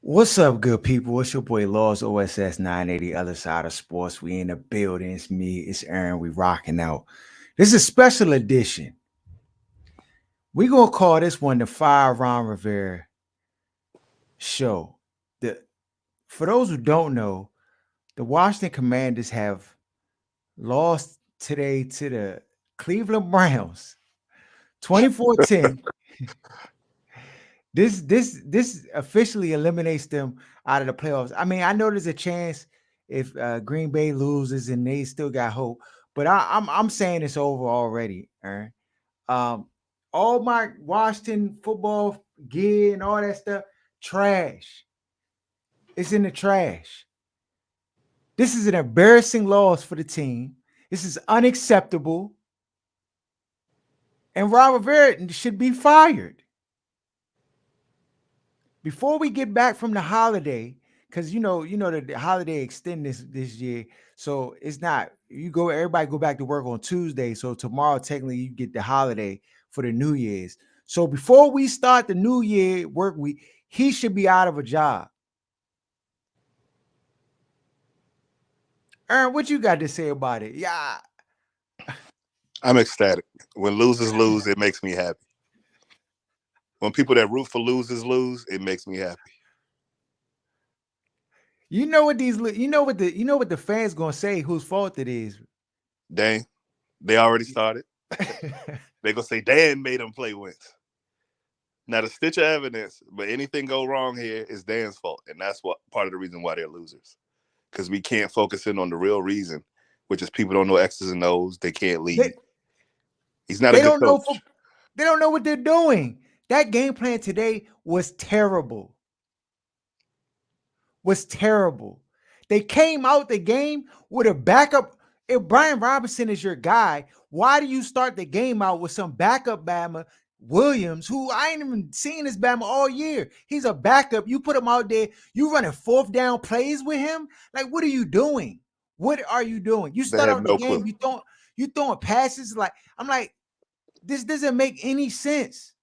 What's up, good people? It's your boy Laws OSS 980, other side of sports. We in the building. It's me, it's Aaron. We rocking out. This is a special edition. We gonna call this one the Fire Ron Rivera show. For those who don't know, the Washington Commanders have lost today to the Cleveland Browns 24-10. This officially eliminates them out of the playoffs. I mean, I know there's a chance if Green Bay loses and they still got hope, but I'm saying it's over already, Aaron. Um, all my Washington football gear and all that stuff, trash. It's in the trash. This is an embarrassing loss for the team. This is unacceptable. And Ron Rivera should be fired. Before we get back from the holiday, because the holiday extend this year, so it's not everybody go back to work on Tuesday. So tomorrow, technically, you get the holiday for the New Year's. So before we start the New Year work week, he should be out of a job. Aaron, what you got to say about it? Yeah, I'm ecstatic. When losers lose, it makes me happy. When people that root for losers lose, it makes me happy. You know what the fans gonna say? Whose fault it is? Dang, they already started. They gonna say Dan made them play Wentz. Not a stitch of evidence, but anything go wrong here is Dan's fault, and that's what part of the reason why they're losers. Because we can't focus in on the real reason, which is people don't know X's and O's. They can't lead. He's not a good coach. They don't know what they're doing. That game plan today was terrible. They came out the game with a backup. If Brian Robinson is your guy, why do you start the game out with some backup Bama Williams, who I ain't even seen this Bama all year? He's a backup. You put him out there. You running fourth down plays with him. Like, what are you doing? What are you doing? You start out the game. You throwing passes like I'm like, this doesn't make any sense.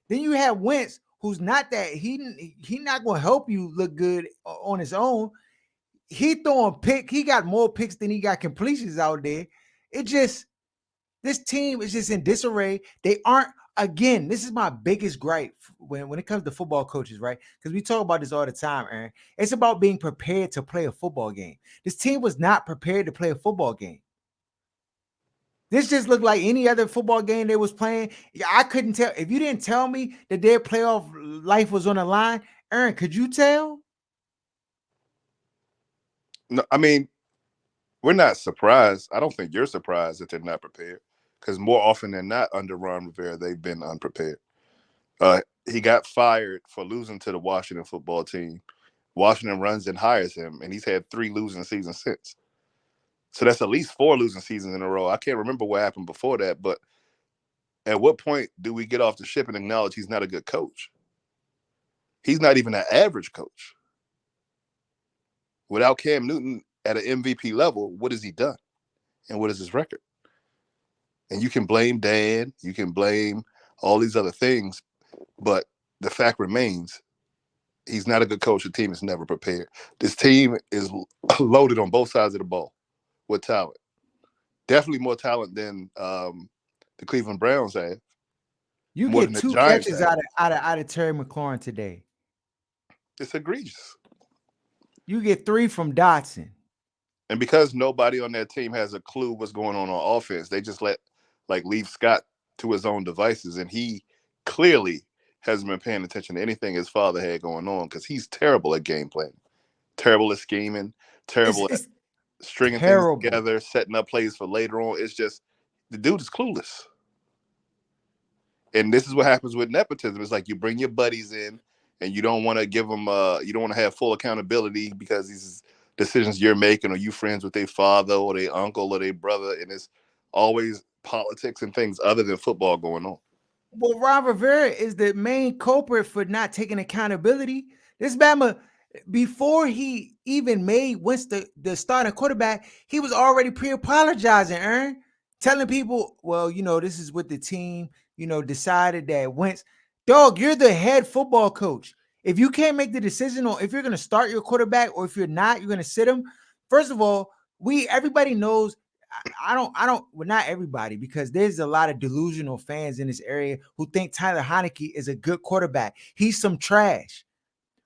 Then you have Wentz, who's not that he not going to help you look good on his own. He got more picks than he got completions out there. This team is just in disarray. They aren't, again, this is my biggest gripe when it comes to football coaches, right? Because we talk about this all the time, Aaron. It's about being prepared to play a football game. This team was not prepared to play a football game. This just looked like any other football game they was playing. I couldn't tell. If you didn't tell me that their playoff life was on the line, Aaron, could you tell? No, I mean, we're not surprised. I don't think you're surprised that they're not prepared, because more often than not, under Ron Rivera, they've been unprepared. He got fired for losing to the Washington football team. Washington runs and hires him, and he's had 3 losing seasons since. So that's at least 4 losing seasons in a row. I can't remember what happened before that, but at what point do we get off the ship and acknowledge he's not a good coach? He's not even an average coach. Without Cam Newton at an MVP level, what has he done? And what is his record? And you can blame Dan, you can blame all these other things, but the fact remains, he's not a good coach. The team is never prepared. This team is loaded on both sides of the ball with talent. Definitely more talent than the Cleveland Browns have. You get 2 catches out of Terry McLaurin today. It's egregious. You get 3 from Dotson. And because nobody on that team has a clue what's going on offense, they just leave Scott to his own devices. And he clearly hasn't been paying attention to anything his father had going on, because he's terrible at game planning, terrible at scheming, terrible at stringing things together, setting up plays for later on. It's just, the dude is clueless. And this is what happens with nepotism. It's like you bring your buddies in and you don't want to give them, you don't want to have full accountability because these decisions you're making, or you friends with their father or their uncle or their brother, and it's always politics and things other than football going on. Well, Ron Rivera is the main culprit for not taking accountability. This Bama, Before he even made Wentz the starting quarterback, he was already pre-apologizing, Aaron, telling people, well, this is what the team, decided that Wentz. Dog, you're the head football coach. If you can't make the decision on if you're going to start your quarterback or if you're not, you're going to sit him. First of all, everybody knows. I don't. Well, not everybody, because there's a lot of delusional fans in this area who think Tyler Heineke is a good quarterback. He's some trash.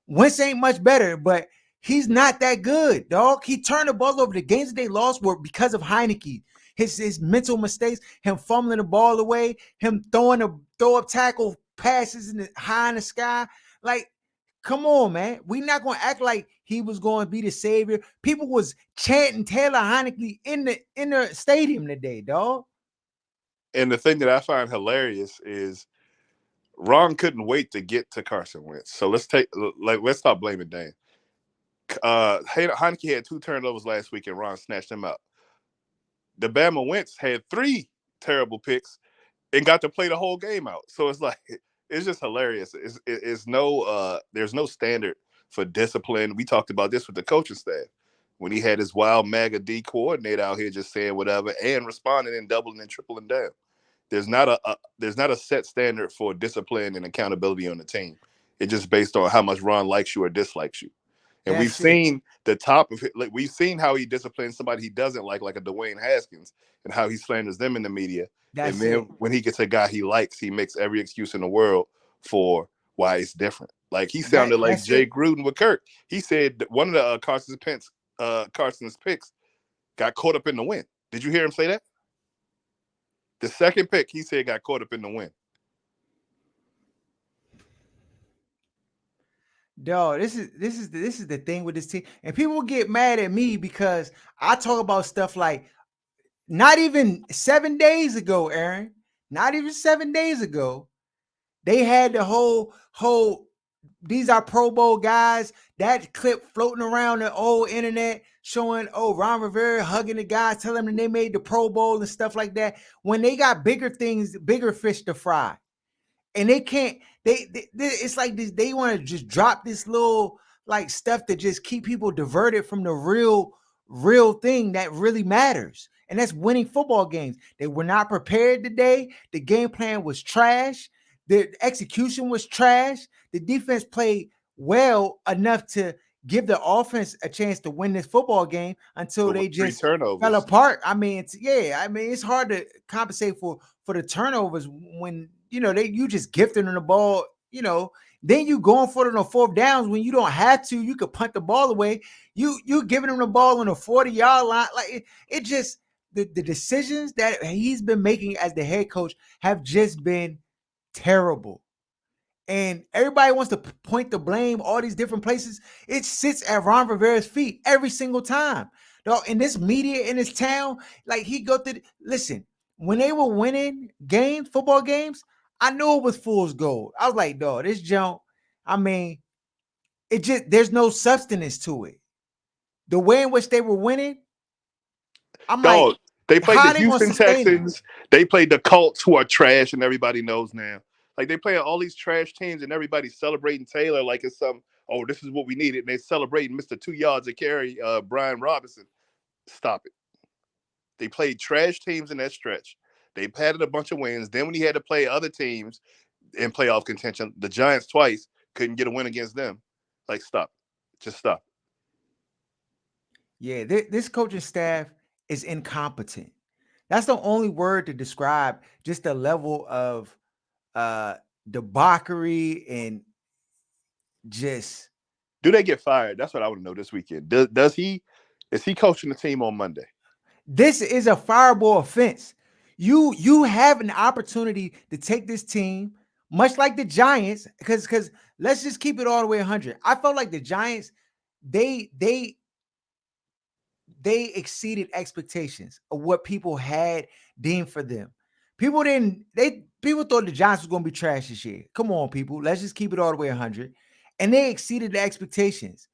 Wentz ain't much better, but he's not that good, dog. He turned the ball over. The games that they lost were because of Heineke. His mental mistakes, him fumbling the ball away, him throwing a throw up tackle passes high in the sky. Like, come on, man. We not gonna act like he was going to be the savior. People was chanting Taylor Heineke in the stadium today, dog. And the thing that I find hilarious is Ron couldn't wait to get to Carson Wentz. So let's stop blaming Dan. Heineke had 2 turnovers last week, and Ron snatched him out. The Bama Wentz had 3 terrible picks and got to play the whole game out. So it's like it's just hilarious. It's no there's no standard for discipline. We talked about this with the coaching staff when he had his wild MAGA D coordinator out here just saying whatever and responding and doubling and tripling down. There's not a set standard for discipline and accountability on the team. It's just based on how much Ron likes you or dislikes you. And we've That's it. seen the top of it. Like, we've seen how he disciplines somebody he doesn't like a Dwayne Haskins, and how he slanders them in the media. And That's then it. when he gets a guy he likes, he makes every excuse in the world for why it's different. Like, he That sounded like that's Jay it. Gruden with Kirk. He said that one of the Carson's picks got caught up in the wind. Did you hear him say that? The second pick, he said, got caught up in the wind. Dog, this is the thing with this team, and people get mad at me because I talk about stuff like not even 7 days ago, Aaron. Not even 7 days ago, they had the whole. These are Pro Bowl guys. That clip floating around the old internet showing, Ron Rivera hugging the guys, telling them they made the Pro Bowl and stuff like that. When they got bigger things, bigger fish to fry, and they can't. It's like this. They want to just drop this little like stuff to just keep people diverted from the real thing that really matters, and that's winning football games. They were not prepared today. The game plan was trash. The execution was trash. The defense played well enough to give the offense a chance to win this football game until But with they three just fell turnovers, apart. I mean, it's hard to compensate for the turnovers when you just gifted them the ball. Then you going for it on 4th downs when you don't have to. You could punt the ball away. You giving them the ball on a 40-yard line. Like it just the decisions that he's been making as the head coach have just been terrible. And everybody wants to point the blame all these different places. It sits at Ron Rivera's feet every single time. Dog, in this media in this town, like he go through. Listen, when they were winning games, football games, I knew it was fool's gold. I was like, dog, this junk. I mean, it just there's no substance to it. The way in which they were winning, I'm like, dog. They played how the are they gonna Houston sustain it? Texans. They played the Colts, who are trash, and everybody knows now. Like, they play all these trash teams, and everybody's celebrating Taylor like it's some. Oh, this is what we needed. And they're celebrating Mr. 2 yards of carry, Brian Robinson. Stop it. They played trash teams in that stretch. They padded a bunch of wins. Then when he had to play other teams in playoff contention, the Giants twice, couldn't get a win against them. Like, stop. Just stop. Yeah, this coaching staff is incompetent. That's the only word to describe just the level of uh debauchery and just Do they get fired? That's what I want to know this weekend. Does he? Is he coaching the team on Monday? this is a fireball offense. You have an opportunity to take this team, much like the Giants, because let's just keep it all the way 100. I felt like the Giants, they they they exceeded expectations of what people had deemed for them. People thought the Giants was going to be trash this year. Come on, people. Let's just keep it all the way 100. And they exceeded the expectations.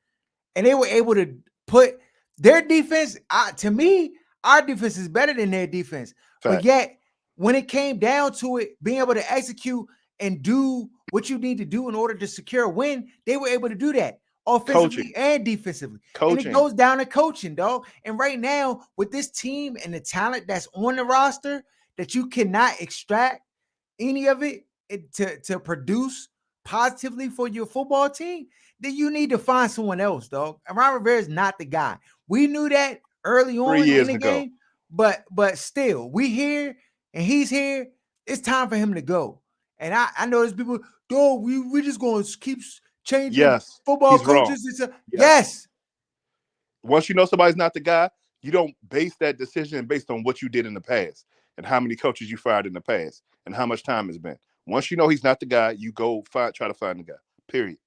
And they were able to put their defense, to me, our defense is better than their defense. But Facts. yet, when it came down to it, being able to execute and do what you need to do in order to secure a win, they were able to do that. Coaching, offensively and defensively. And it coaching. goes down to coaching, dog. And right now, with this team and the talent that's on the roster, that you cannot extract any of it to produce positively for your football team, then you need to find someone else, dog. And Ron Rivera is not the guy. We knew that early Three on in years the ago. game, but still, we here and he's here. It's time for him to go. And I know there's people, dog, we just gonna keep changing Yes, football he's wrong. coaches. Yes. Yes, Once you know somebody's not the guy, you don't base that decision based on what you did in the past and how many coaches you fired in the past and how much time has been. Once you know he's not the guy, you go try to find the guy. Period.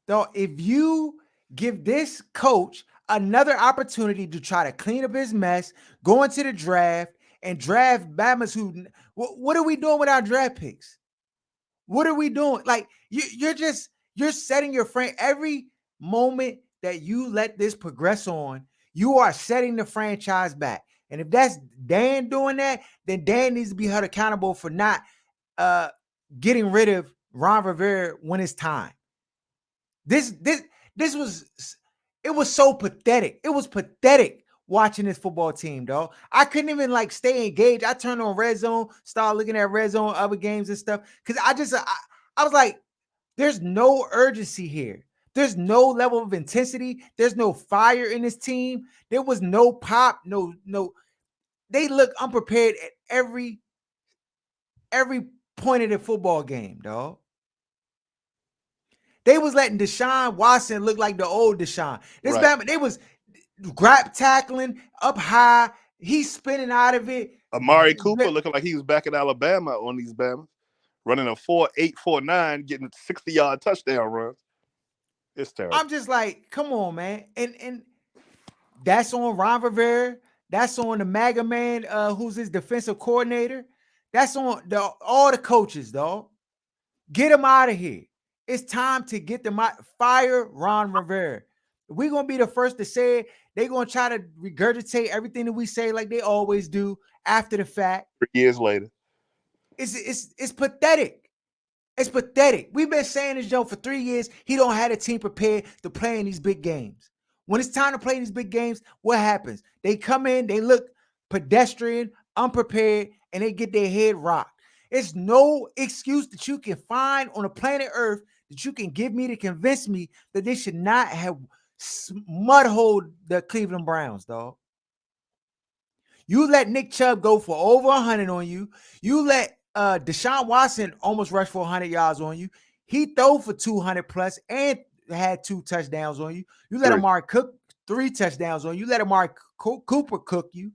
though, if you give this coach another opportunity to try to clean up his mess, go into the draft and draft Bama's who, what are we doing with our draft picks? What are we doing? Like you're setting your frame every moment that you let this progress on, you are setting the franchise back. And if that's Dan doing that, then Dan needs to be held accountable for not uh getting rid of Ron Rivera when it's time. This this this was it was so pathetic. It was pathetic watching this football team, dog. I couldn't even like stay engaged. I turned on Red Zone, started looking at Red Zone, other games and stuff. Cause I was like, there's no urgency here. There's no level of intensity. There's no fire in this team. There was no pop, no. They look unprepared at every point of the football game, dog. They was letting Deshaun Watson look like the old Deshaun. This Right. Batman, they was grab tackling up high. He's spinning out of it. Amari Cooper looking like he was back in Alabama on these Bama, running a 4.849, getting 60-yard touchdown runs. It's terrible. I'm just like, come on, man. And that's on Ron Rivera. That's on the MAGA man, who's his defensive coordinator. That's on all the coaches, dog. Get him out of here. It's time to get them out. Fire Ron Rivera. We're gonna be the first to say it. They're gonna try to regurgitate everything that we say like they always do after the fact. 3 years later. It's pathetic. It's pathetic. We've been saying this joke for 3 years. He don't have a team prepared to play in these big games. When it's time to play these big games, what happens? They come in, they look pedestrian, unprepared, and they get their head rocked. It's no excuse that you can find on the planet Earth that you can give me to convince me that they should not have mudholed the Cleveland Browns, dog. You let Nick Chubb go for over 100 on you. You let Deshaun Watson almost rush for 100 yards on you. He threw for 200 plus and had 2 touchdowns on you. You let 3. Amari cook 3 touchdowns on you. You let Amari Cooper cook you.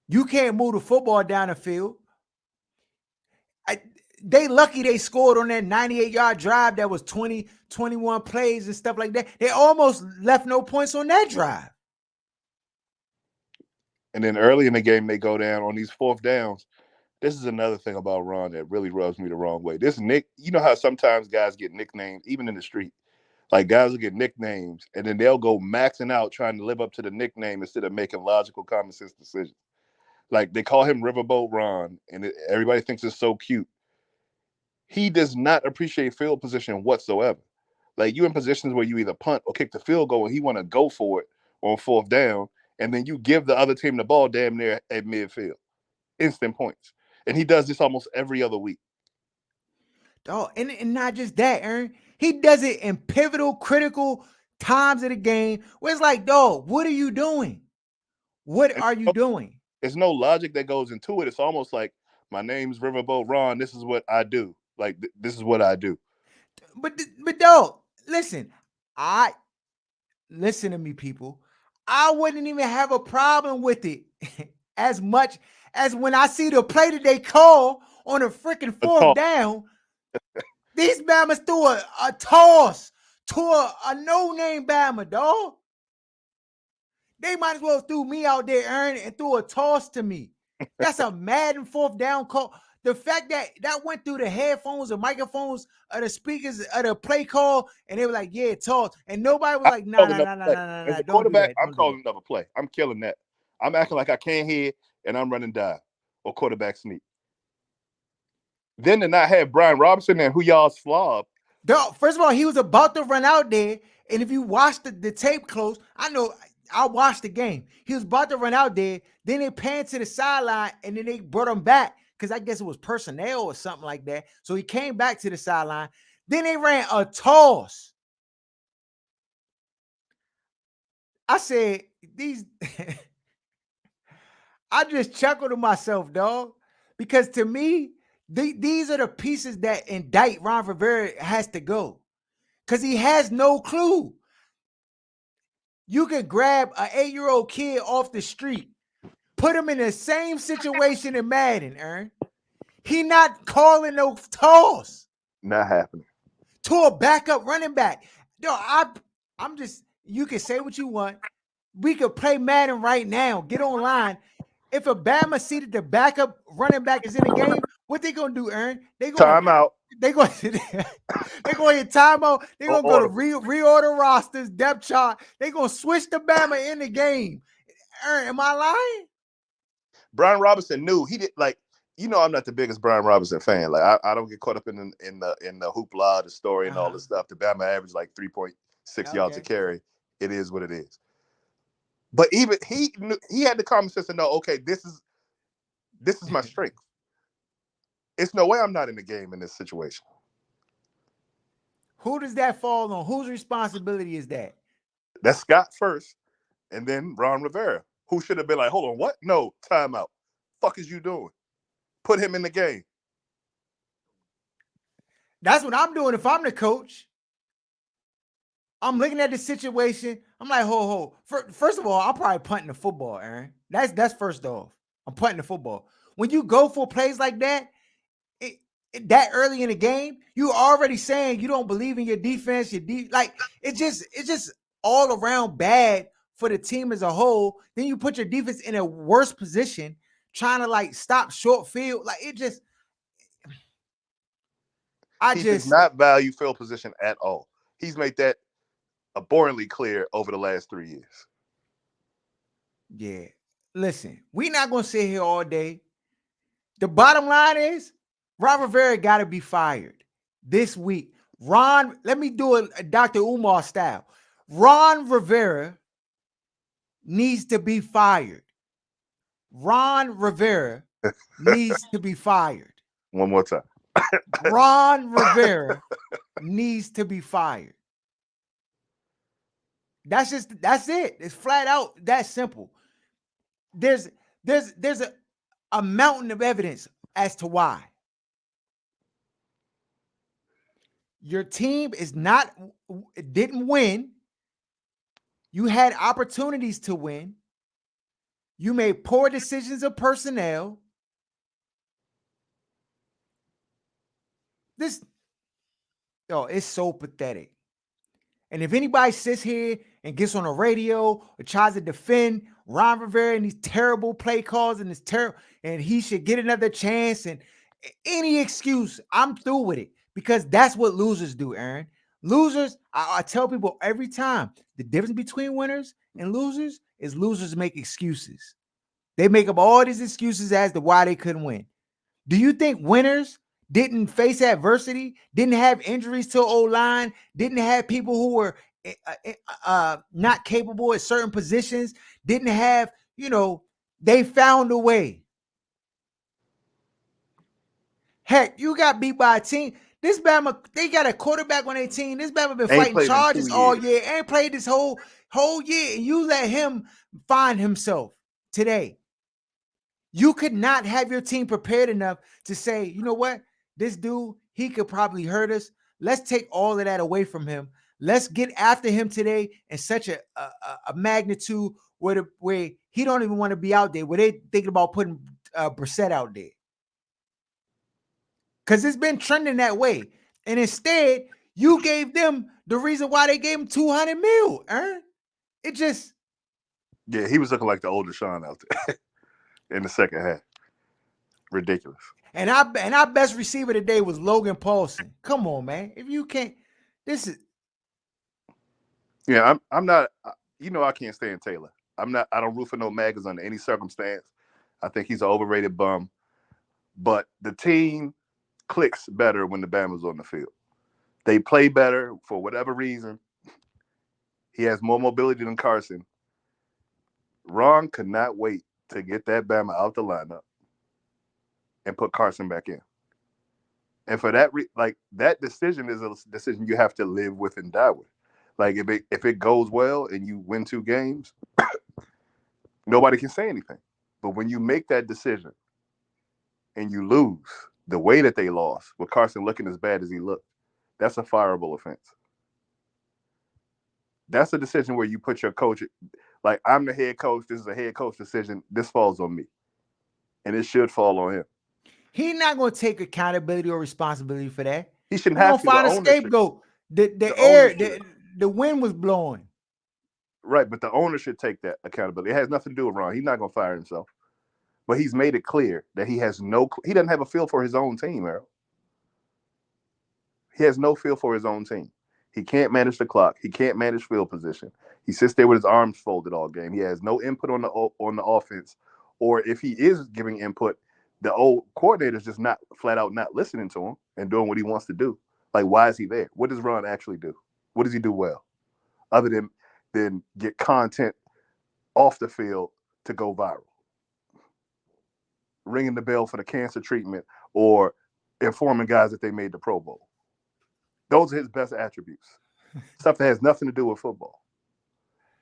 You can't move the football down the field. They lucky they scored on that 98-yard drive that was 21 plays and stuff like that. They almost left no points on that drive. And then early in the game, they go down on these fourth downs. This is another thing about Ron that really rubs me the wrong way. This Nick, you know how sometimes guys get nicknames, even in the street. Like guys will get nicknames, and then they'll go maxing out trying to live up to the nickname instead of making logical, common sense decisions. Like they call him Riverboat Ron, and everybody thinks it's so cute. He does not appreciate field position whatsoever. Like you in positions where you either punt or kick the field goal, and he want to go for it on fourth down, and then you give the other team the ball damn near at midfield, instant points. And he does this almost every other week. Oh, and not just that, Aaron. He does it in pivotal, critical times of the game where it's like, dog, what are you doing? What And are you doing? there's no logic that goes into it. It's almost like my name's Riverboat Ron. This is what I do. Like this is what I do. But dog, listen, I listen to me, people. I wouldn't even have a problem with it as much as when I see the play that they call on a freaking fourth down. These Bammers threw a toss to a no-name Bama, dog. They might as well threw me out there, Aaron, and threw a toss to me. That's a Madden fourth down call. The fact that went through the headphones, the microphones, the speakers, the play call, and they were like, "Yeah, toss," and nobody was like, "Nah, nah, nah, nah, nah, nah, As nah, a don't do quarterback, that, I'm don't do that." calling another play. I'm killing that. I'm acting like I can't hear, and I'm running dive or quarterback sneak. Then to not have Brian Robinson and who y'all slob First of all, he was about to run out there, and if you watch the tape close, I know I watched the game. He was about to run out there. Then they panned to the sideline, and then they brought him back because I guess it was personnel or something like that. So he came back to the sideline. Then they ran a toss. I said, these. I just chuckled to myself, dog, because to me, these are the pieces that indict Ron Rivera has to go because he has no clue. You can grab an 8-year-old kid off the street, put him in the same situation in Madden, Aaron. He not calling no toss Not happening. to a backup running back. Yo, I'm just, you can say what you want. We could play Madden right now. Get online. If a Bama see that the backup running back is in the game, what they gonna do, Aaron? Timeout They going they gonna hit timeout. They or gonna go to audible. reorder rosters, depth chart. They gonna switch the Bama in the game. Aaron, am I lying? Brian Robinson knew he did like. I'm not the biggest Brian Robinson fan. Like I don't get caught up in the hoopla, the story, and all this stuff. The Bama average like 3.6 yards a Okay. carry. It is what it is. But even he had the common sense to know, okay, this is my strength. It's no way I'm not in the game in this situation. Who does that fall on? Whose responsibility is that? That's Scott first, and then Ron Rivera, who should have been like, hold on, what? No, timeout. Fuck is you doing? Put him in the game. That's what I'm doing if I'm the coach. I'm looking at the situation. I'm like, ho. First of all, I'm probably punting the football, Aaron. That's first off. I'm punting the football. When you go for plays like that, that early in the game, you already saying you don't believe in your defense. Like it's just all around bad for the team as a whole. Then you put your defense in a worse position, trying to like stop short field. Like it just, I He does just, not value field position at all. He's made that abhorrently clear over the last 3 years. yeah. Listen, we not gonna sit here all day. The bottom line is, Ron Rivera got to be fired this week. Ron, let me do a Dr. Umar style. Ron Rivera needs to be fired. Ron Rivera needs to be fired. One more time. Ron Rivera needs to be fired. That's it. It's flat out that simple. There's a mountain of evidence as to why. Your team didn't win. You had opportunities to win. You made poor decisions of personnel. It's so pathetic. And if anybody sits here and gets on the radio or tries to defend Ron Rivera and these terrible play calls and and he should get another chance and any excuse, I'm through with it because that's what losers do, Aaron. Losers, I tell people every time, the difference between winners and losers is losers make excuses. They make up all these excuses as to why they couldn't win. Do you think winners didn't face adversity, didn't have injuries to O-line, didn't have people who were not capable at certain positions, didn't have, they found a way. Heck, you got beat by a team. This Bama, they got a quarterback on their team. This Bama been Ain't fighting played in 2 charges all years. year, ain't played this whole year, and you let him find himself today. You could not have your team prepared enough to say, you know what? This dude, he could probably hurt us. Let's take all of that away from him. Let's get after him today in such a magnitude where he don't even want to be out there, where they thinking about putting Brissett out there. Because it's been trending that way. And instead, you gave them the reason why they gave him $200 million. It just... Yeah, he was looking like the older Sean out there in the second half. Ridiculous. And our best receiver today was Logan Paulson. Come on, man. If you can't, this is... Yeah, I'm not. I can't stand Taylor. I don't root for no Magas under any circumstance. I think he's an overrated bum. But the team clicks better when the Bama's on the field. They play better for whatever reason. He has more mobility than Carson. Ron could not wait to get that Bama out the lineup and put Carson back in. And for that, like that decision is a decision you have to live with and die with. Like if it goes well and you win 2 games, nobody can say anything. But when you make that decision and you lose the way that they lost, with Carson looking as bad as he looked, that's a fireable offense. That's a decision where you put your coach, like I'm the head coach. This is a head coach decision. This falls on me, and it should fall on him. He's not going to take accountability or responsibility for that. He shouldn't We're have going to to. The find a ownership, scapegoat. The the owner air, should. the wind was blowing. Right, but the owner should take that accountability. It has nothing to do with Ron. He's not going to fire himself, but he's made it clear that he has no. He doesn't have a feel for his own team, Errol. He has no feel for his own team. He can't manage the clock. He can't manage field position. He sits there with his arms folded all game. He has no input on the offense, or if he is giving input, the old coordinator's just not flat out not listening to him and doing what he wants to do. Like, why is he there? What does Ron actually do? What does he do well, other than get content off the field to go viral, ringing the bell for the cancer treatment or informing guys that they made the Pro Bowl? Those are his best attributes. Stuff that has nothing to do with football.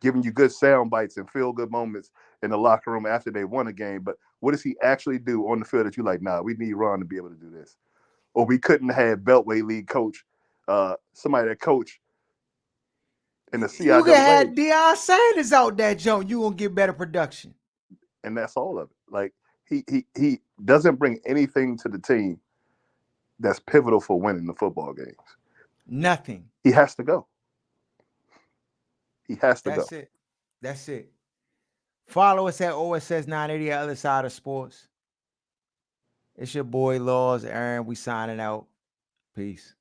Giving you good sound bites and feel good moments in the locker room after they won a game. But what does he actually do on the field that you like, nah, we need Ron to be able to do this? Or we couldn't have Beltway League coach, somebody that coach in the You can have CIAA, Deion Sanders out that joint. You going to get better production. and that's all of it. Like he doesn't bring anything to the team that's pivotal for winning the football games. Nothing. He has to go. He has to go. That's it. That's it. Follow us at OSS 980 Other Side of Sports. It's your boy Laws, Aaron. We signing out. Peace.